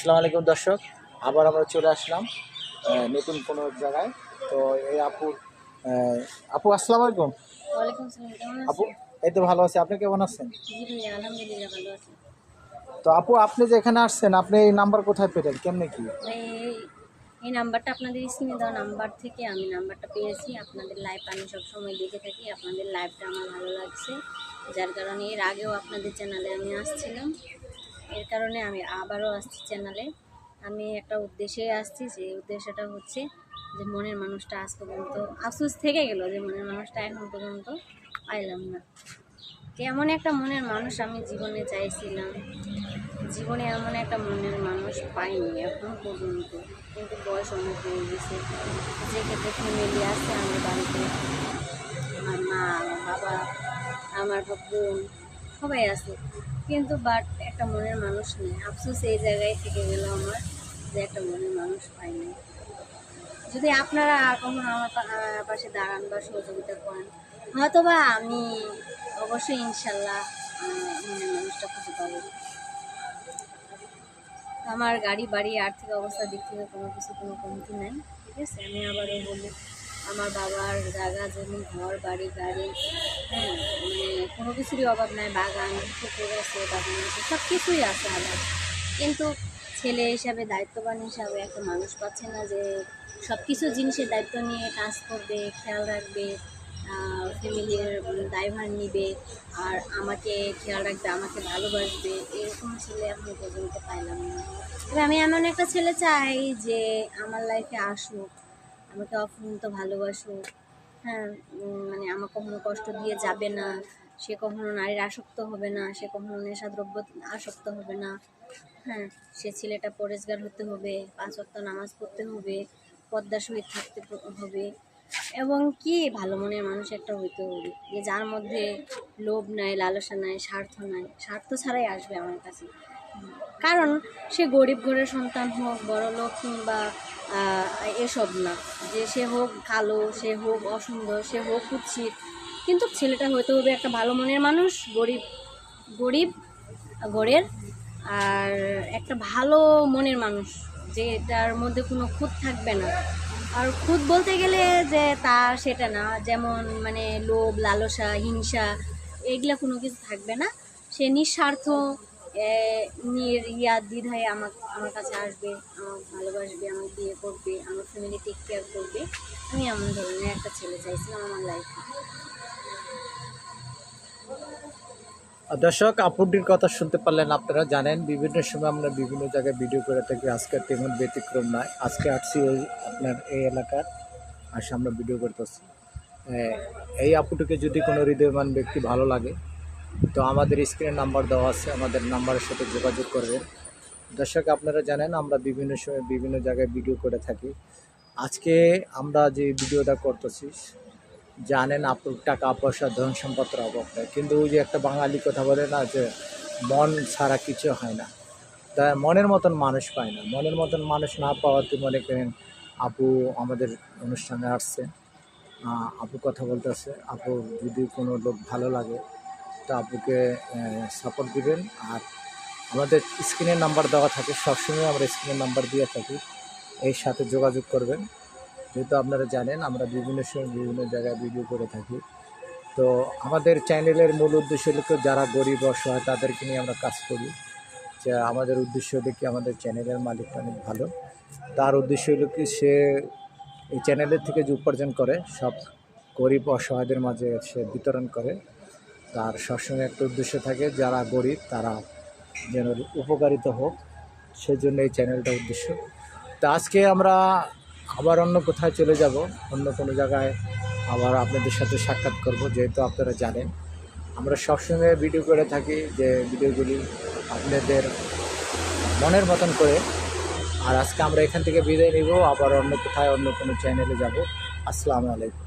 আসসালামু আলাইকুম দর্শক, আবার আমরা চলে আসলাম নতুন কোনো এক জায়গায়। তো এই আপু আসসালামু আলাইকুম। ওয়ালাইকুম আসসালাম, কেমন আপু আছেন? এই তো ভালো আছি, আপনি কেমন আছেন? জি ভাইয়া, আলহামদুলিল্লাহ ভালো আছি। তো আপু আপনি যে এখানে আসছেন, আপনি এই নাম্বার কোথায় পেলেন, কেমনে কি? ভাই, এই নাম্বারটা আপনাদের স্ক্রিনে দেওয়া নাম্বার থেকে আমি নাম্বারটা পেয়েছি। আপনাদের লাইভ আমি সবসময় দেখে থাকি, আপনাদের লাইভটা আমার ভালো লাগছে, যার কারণে এর আগেও আপনাদের চ্যানেলে আমি আসছিলাম। এর কারণে আমি আবারও আসছি চ্যানেলে। আমি একটা উদ্দেশ্যে আসছি, যে উদ্দেশ্যটা হচ্ছে যে মনের মানুষটা আজ পর্যন্ত আফসোস থেকে গেল, যে মনের মানুষটা এখন পর্যন্ত পাইলাম না। কেমন একটা মনের মানুষ আমি জীবনে চাইছিলাম, জীবনে এমন একটা মনের মানুষ পাইনি এখন পর্যন্ত। কিন্তু বয়স অনেক হয়ে গেছে, যে ক্ষেত্রে ফ্যামিলি আছে আমার বাড়িতে, আমার মা, আমার বাবা, আমার বোন, সবাই আছে, কিন্তু বাট একটা মনের মানুষ নেই। আফসোস এই জায়গায় থেকে গেল আমার, যে একটা মনের মানুষ পাইনি। যদি আপনারা কখনো আমার পাশে দাঁড়ান বা সহযোগিতা করেন, হয়তোবা আমি অবশ্যই ইনশাল্লাহ মনের মানুষটা খুঁজে পাবো। আমার গাড়ি বাড়ি আর্থিক অবস্থার দিক থেকে কোনো কিছু কোনো কমতি নাই, ঠিক আছে। আমি আবারও বলি, আমার বাবার জায়গা জমি ঘর বাড়ি গাড়ি, হ্যাঁ, মানে কোনো কিছুরই অভাব নাই। বাগান পুকুর আছে, বাগান আছে, সব কিছুই আছে আমার। কিন্তু ছেলে হিসাবে, দায়িত্ববান হিসাবে একটা মানুষ পাচ্ছে না, যে সব কিছু জিনিসের দায়িত্ব নিয়ে কাজ করবে, খেয়াল রাখবে, ফ্যামিলির দায়ভার নিবে, আর আমাকে খেয়াল রাখবে, আমাকে ভালোবাসবে। এরকম ছেলে এখন পর্যন্ত পাইলাম না। তবে আমি এমন একটা ছেলে চাই যে আমার লাইফে আসুক, আমাকে অফুরন্ত ভালোবাসুক, হ্যাঁ, মানে আমাকে কখনো কষ্ট দিয়ে যাবে না, সে কখনো নারীর আসক্ত হবে না, সে কখনো নেশাদ্রব্য আসক্ত হবে না, হ্যাঁ, সে ছেলেটা পরেজগার হতে হবে, 5 ওয়াক্ত নামাজ পড়তে হবে, পর্দার সহিত থাকতে হবে, এবং কি ভালো মনের মানুষ একটা হইতে হবে, যে যার মধ্যে লোভ নাই, লালসা নাই, স্বার্থ নাই, স্বার্থ ছাড়াই আসবে আমার কাছে। কারণ সে গরিব ঘরের সন্তান হোক, বড় লোক, কিংবা এসব না, যে সে হোক কালো, সে হোক অসুন্দর, সে হোক কুৎসিত, কিন্তু ছেলেটা হইতে হবে একটা ভালো মনের মানুষ, গরিব গরিব ঘরের, আর একটা ভালো মনের মানুষ, যে এটার মধ্যে কোনো খুঁত থাকবে না। আর খুঁত বলতে গেলে যে তার সেটা না, যেমন মানে লোভ লালসা হিংসা এগুলা কোনো কিছু থাকবে না। সে নিঃস্বার্থ দ্বিধায় আমার কাছে আসবে, আমাকে ভালোবাসবে, আমাকে বিয়ে করবে, আমার ফ্যামিলি টেক কেয়ার করবে। আমি এমন ধরনের একটা ছেলে চাইছিলাম আমার লাইফে। দর্শক, আপুটির কথা শুনতে পারলেন। আপনারা জানেন বিভিন্ন সময় আমরা বিভিন্ন জায়গায় ভিডিও করে থাকি, আজকে তেমন ব্যতিক্রম নয়। আজকে আসছি আপনার এই এলাকার, আসে আমরা ভিডিও করতেছি। এই আপুটিকে যদি কোনো হৃদয়বান ব্যক্তি ভালো লাগে, তো আমাদের স্ক্রিনে নাম্বার দেওয়া আছে, আমাদের নাম্বারের সাথে যোগাযোগ করবেন। দর্শক, আপনারা জানেন আমরা বিভিন্ন সময় বিভিন্ন জায়গায় ভিডিও করে থাকি। আজকে আমরা যে ভিডিওটা করতেছি, জানেন আপনার টাকা পয়সা ধন সম্পদের অভাব নেই, কিন্তু ওই যে একটা বাঙালি কথা বলে না, যে মন ছাড়া কিছু হয় না। তা মনের মতন মানুষ পায় না, মনের মতন মানুষ না পাওয়াতে মনে করেন আপু আমাদের অনুষ্ঠানে আসছে। আপু কথা বলতেছে, আপু যদি কোনো লোক ভালো লাগে তো আপুকে সাপোর্ট দিবেন। আর আমাদের স্ক্রিনের নাম্বার দেওয়া থাকে, সবসময় আমরা স্ক্রিনের নাম্বার দিয়ে থাকি, এর সাথে যোগাযোগ করবেন। যেহেতু আপনারা জানেন আমরা বিভিন্ন সময় বিভিন্ন জায়গায় ভিডিও করে থাকি। তো আমাদের চ্যানেলের মূল উদ্দেশ্য হলো যারা গরিব অসহায় তাদেরকে নিয়ে আমরা কাজ করি। যে আমাদের উদ্দেশ্য হলো কি, আমাদের চ্যানেলের মালিক অনেক ভালো, তার উদ্দেশ্য হলো কি সে এই চ্যানেলের থেকে যে উপার্জন করে সব গরিব অসহায়দের মাঝে সে বিতরণ করে। তার সবসময় একটা উদ্দেশ্য থাকে, যারা গরিব তারা যেন উপকারিত হোক, সেজন্য এই চ্যানেলটা উদ্দেশ্য। তো আজকে আমরা আবার অন্য কোথায় চলে যাব, অন্য কোনো জায়গায় আবার আপনাদের সাথে সাক্ষাৎ করব। যেহেতু আপনারা জানেন আমরা সবসময় ভিডিও করে থাকি, যে ভিডিওগুলি আপনাদের মনের মতন করে। আর আজকে আমরা এখান থেকে বিদায় নিব, আবার অন্য কোথায় অন্য কোনো চ্যানেলে যাব। আসসালামু আলাইকুম।